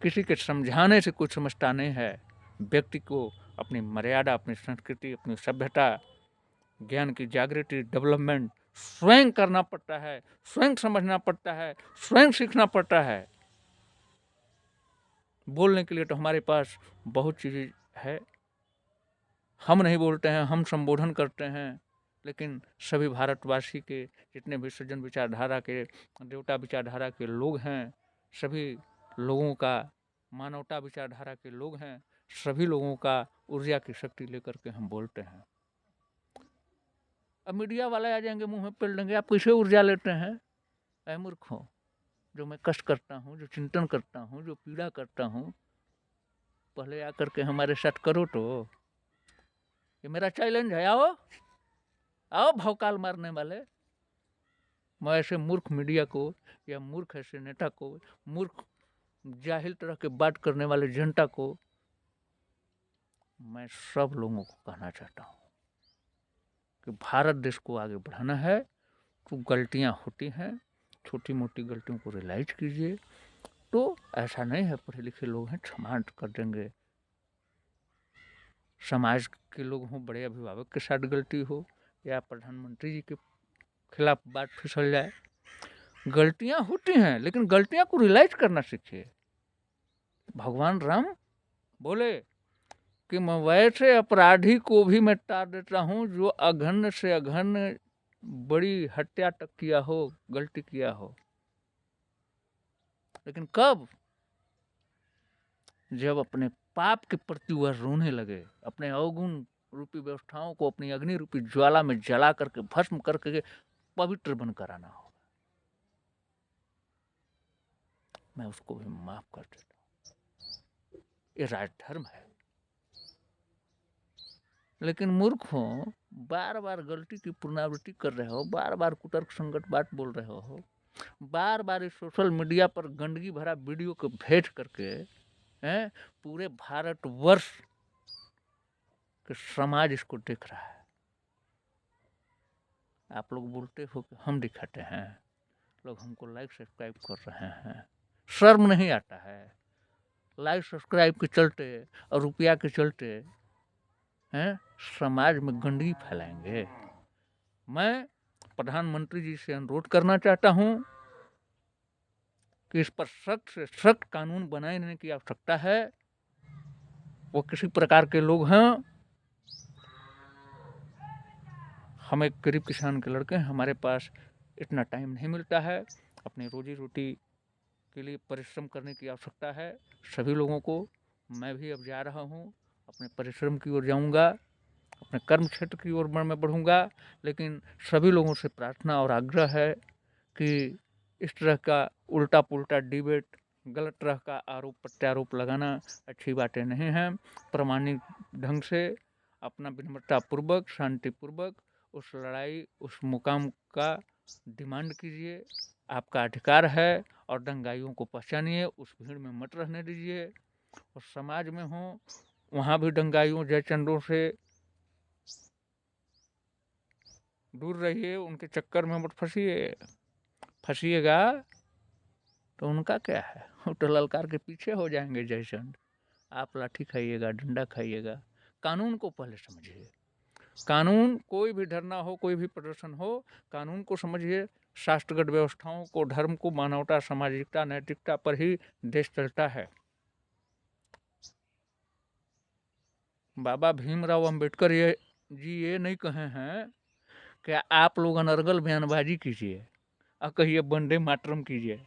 किसी के समझाने से कुछ समझता नहीं है। व्यक्ति को अपनी मर्यादा, अपनी संस्कृति, अपनी सभ्यता, ज्ञान की जागृति, डेवलपमेंट स्वयं करना पड़ता है, स्वयं समझना पड़ता है, स्वयं सीखना पड़ता है। बोलने के लिए तो हमारे पास बहुत चीज़ें है, हम नहीं बोलते हैं, हम संबोधन करते हैं, लेकिन सभी भारतवासी के जितने भी सज्जन विचारधारा के, देवता विचारधारा के लोग हैं, सभी लोगों का, मानवता विचारधारा के लोग हैं, सभी लोगों का ऊर्जा की शक्ति लेकर के हम बोलते हैं। अब मीडिया वाले आ जाएंगे, मुंह में पेल देंगे, आप कैसे ऊर्जा लेते हैं? ऐ मूर्खों, जो मैं कष्ट करता हूँ, जो चिंतन करता हूँ, जो पीड़ा करता हूँ, पहले आकर के हमारे साथ करो तो। ये मेरा चैलेंज है, आओ आओ भौकाल मारने वाले। मैं ऐसे मूर्ख मीडिया को या मूर्ख ऐसे नेता को, मूर्ख जाहिल तरह के बात करने वाले जनता को मैं सब लोगों को कहना चाहता हूँ कि भारत देश को आगे बढ़ाना है तो गलतियाँ होती हैं, छोटी मोटी गलतियों को रियलाइज कीजिए। तो ऐसा नहीं है पढ़े लिखे लोग हैं क्षमा कर देंगे, समाज के लोग हों, बड़े अभिभावक के साथ गलती हो या प्रधानमंत्री जी के खिलाफ बात फिसल जाए, गलतियां होती हैं, लेकिन गलतियां को रियलाइज करना सीखिए। भगवान राम बोले कि मैं वैसे अपराधी को भी मैं टार देता हूँ जो अघन्य से अघन्य बड़ी हत्या तक किया हो, गलती किया हो। लेकिन कब? जब अपने पाप के प्रति वह रोने लगे, अपने अवगुण रूपी व्यवस्थाओं को अपनी अग्नि रूपी ज्वाला में जला करके भस्म करके पवित्र बनकर आना हो, मैं उसको भी माफ कर देता हूँ। ये राजधर्म है। लेकिन मूर्ख हो, बार बार गलती की पुनरावृत्ति कर रहे हो, बार बार कुतर्क संगत बात बोल रहे हो, बार बार इस सोशल मीडिया पर गंदगी भरा वीडियो को भेज करके पूरे भारतवर्ष के समाज इसको देख रहा है। आप लोग बोलते हो कि हम दिखाते हैं, लोग हमको लाइक सब्सक्राइब कर रहे हैं, शर्म नहीं आता है? लाइक सब्सक्राइब के चलते और रुपया के चलते हैं समाज में गंदगी फैलाएंगे। मैं प्रधानमंत्री जी से अनुरोध करना चाहता हूं कि इस पर सख्त से सख्त कानून बनाने की आवश्यकता है। वो किसी प्रकार के लोग हैं, हम एक गरीब किसान के लड़के हैं, हमारे पास इतना टाइम नहीं मिलता है। अपनी रोजी रोटी के लिए परिश्रम करने की आवश्यकता है सभी लोगों को। मैं भी अब जा रहा हूँ, अपने परिश्रम की ओर जाऊँगा, अपने कर्म क्षेत्र की ओर मैं बढ़ूँगा। लेकिन सभी लोगों से प्रार्थना और आग्रह है कि इस तरह का उल्टा पुल्टा डिबेट, गलत तरह का आरोप प्रत्यारोप लगाना अच्छी बातें नहीं हैं। प्रामाणिक ढंग से अपना विनम्रतापूर्वक, शांतिपूर्वक उस लड़ाई, उस मुकाम का डिमांड कीजिए, आपका अधिकार है। और दंगाइयों को पहचानिए, उस भीड़ में मत रहने दीजिए। और समाज में हो वहाँ भी दंगाइयों जयचंदों से दूर रहिए, उनके चक्कर में मत फंसिएगा तो उनका क्या है, वो तो ललकार के पीछे हो जाएंगे जयचंद। आप लाठी खाइएगा, डंडा खाइएगा। कानून को पहले समझिए। कानून, कोई भी धरना हो, कोई भी प्रदर्शन हो, कानून को समझिए, शास्त्रगत व्यवस्थाओं को, धर्म को, मानवता, सामाजिकता, नैतिकता पर ही देश चलता है। बाबा भीमराव अंबेडकर ये नहीं कहे हैं कि आप लोग अनर्गल बयानबाजी कीजिए और कहिए वंदे मातरम कीजिए,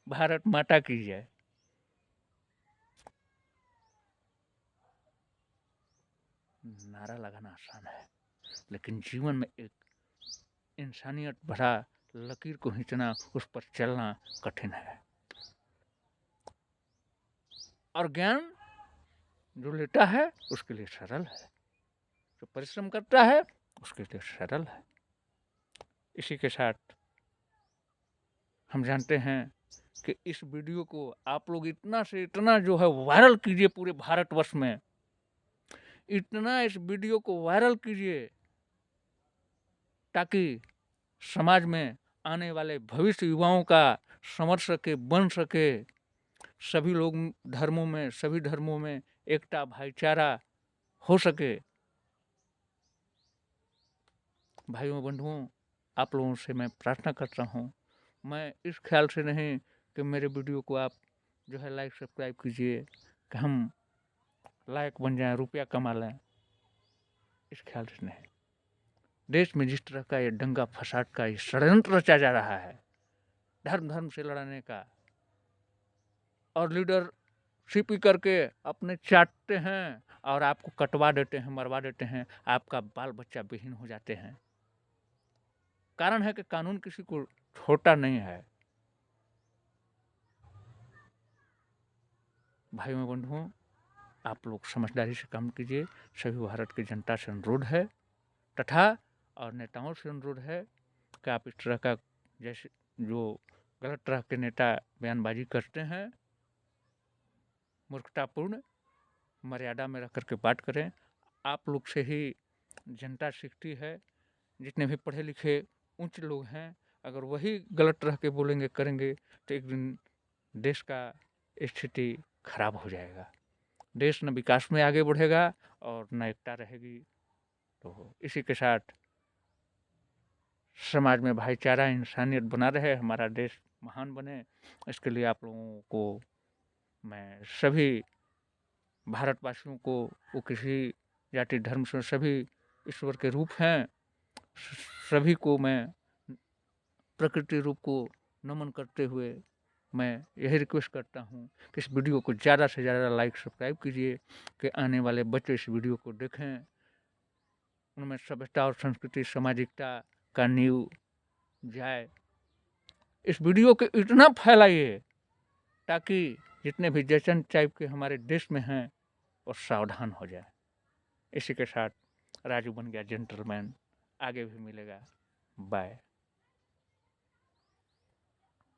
भारत माता कीजिए। नारा लगाना आसान है, लेकिन जीवन में एक इंसानियत भरा लकीर को खींचना, उस पर चलना कठिन है। और ज्ञान जो लेता है उसके लिए सरल है, जो परिश्रम करता है उसके लिए सरल है। इसी के साथ हम जानते हैं कि इस वीडियो को आप लोग इतना से इतना जो है वायरल कीजिए पूरे भारतवर्ष में। इतना इस वीडियो को वायरल कीजिए ताकि समाज में आने वाले भविष्य युवाओं का समझ सके, बन सके। सभी लोग धर्मों में, सभी धर्मों में एकता भाईचारा हो सके। भाइयों बंधुओं, आप लोगों से मैं प्रार्थना करता हूँ, मैं इस ख्याल से नहीं कि मेरे वीडियो को आप जो है लाइक सब्सक्राइब कीजिए कि हम लायक बन जाएं, रुपया कमा लें, इस ख्याल से नहीं। देश में जिस तरह का ये दंगा फसाद का ये षड्यंत्र रचा जा रहा है, धर्म से लड़ाने का, और लीडरशिप करके अपने चाटते हैं और आपको कटवा देते हैं, मरवा देते हैं, आपका बाल बच्चा विहीन हो जाते हैं। कारण है कि कानून किसी को छोड़ता नहीं है। भाइयों बंधुओं, आप लोग समझदारी से काम कीजिए। सभी भारत की जनता से अनुरोध है तथा और नेताओं से अनुरोध है कि आप इस तरह का जैसे जो गलत तरह के नेता बयानबाजी करते हैं, मूर्खतापूर्ण, मर्यादा में रह करके बात करें। आप लोग से ही जनता सीखती है। जितने भी पढ़े लिखे उच्च लोग हैं, अगर वही गलत तरह के बोलेंगे करेंगे तो एक दिन देश का स्थिति खराब हो जाएगा। देश न विकास में आगे बढ़ेगा और न एकता रहेगी। तो इसी के साथ समाज में भाईचारा, इंसानियत बना रहे, हमारा देश महान बने, इसके लिए आप लोगों को मैं सभी भारतवासियों को, वो किसी जाति धर्म से सभी ईश्वर के रूप हैं, सभी को मैं प्रकृति रूप को नमन करते हुए मैं यही रिक्वेस्ट करता हूँ कि इस वीडियो को ज़्यादा से ज़्यादा लाइक सब्सक्राइब कीजिए कि आने वाले बच्चे इस वीडियो को देखें, उनमें सभ्यता और संस्कृति, सामाजिकता का नींव जाए। इस वीडियो को इतना फैलाइए ताकि जितने भी जैसन टाइप के हमारे देश में हैं वो सावधान हो जाए। इसी के साथ राजू बन गया जेंटलमैन, आगे भी मिलेगा। बाय।